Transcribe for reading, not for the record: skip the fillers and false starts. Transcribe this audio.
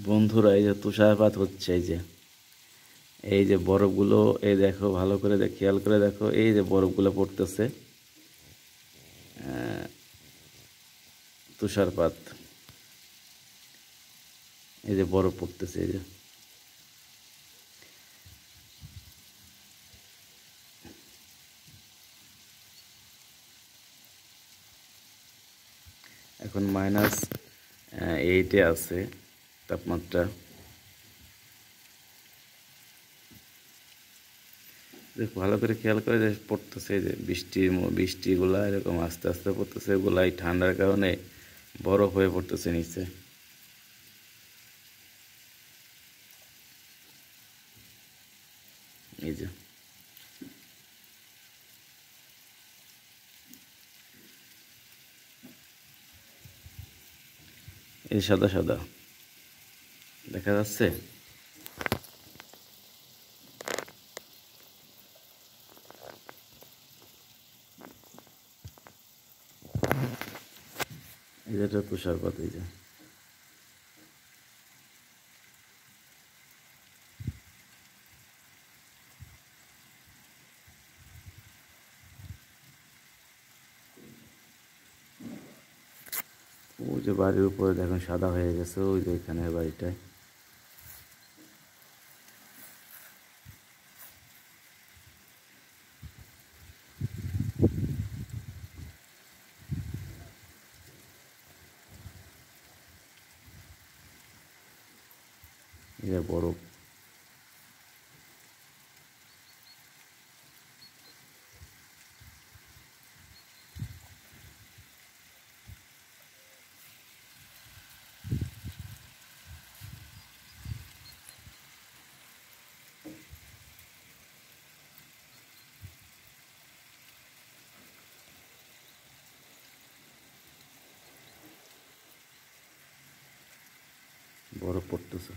বন্ধুরা, এই যে তুষারপাত হচ্ছে, এই যে বরফগুলো, এই দেখো, ভালো করে খেয়াল করে দেখো, এই যে বরফগুলো পড়তেছে। তুষারপাত, এই যে বরফ পড়তেছে, এই যে এখন -8-এ আছে তাপমাত্রা। দেখ, ভালো করে খেয়াল করে যে পড়তেছে, এই যে বৃষ্টিগুলা এরকম আস্তে আস্তে পড়তেছে, এগুলাই ঠান্ডার কারণে বরফ হয়ে পড়তেছে নিচে। এই যে এই সাদা সাদা দেখা যাচ্ছে। এই যে এটা তুষারপাত, এই যে ওই যে বাড়ির উপরে দেখুন সাদা হয়ে গেছে, ওই যে এখানে বাড়িটায়। এই যে বরফ। বরফ পড়তেছে।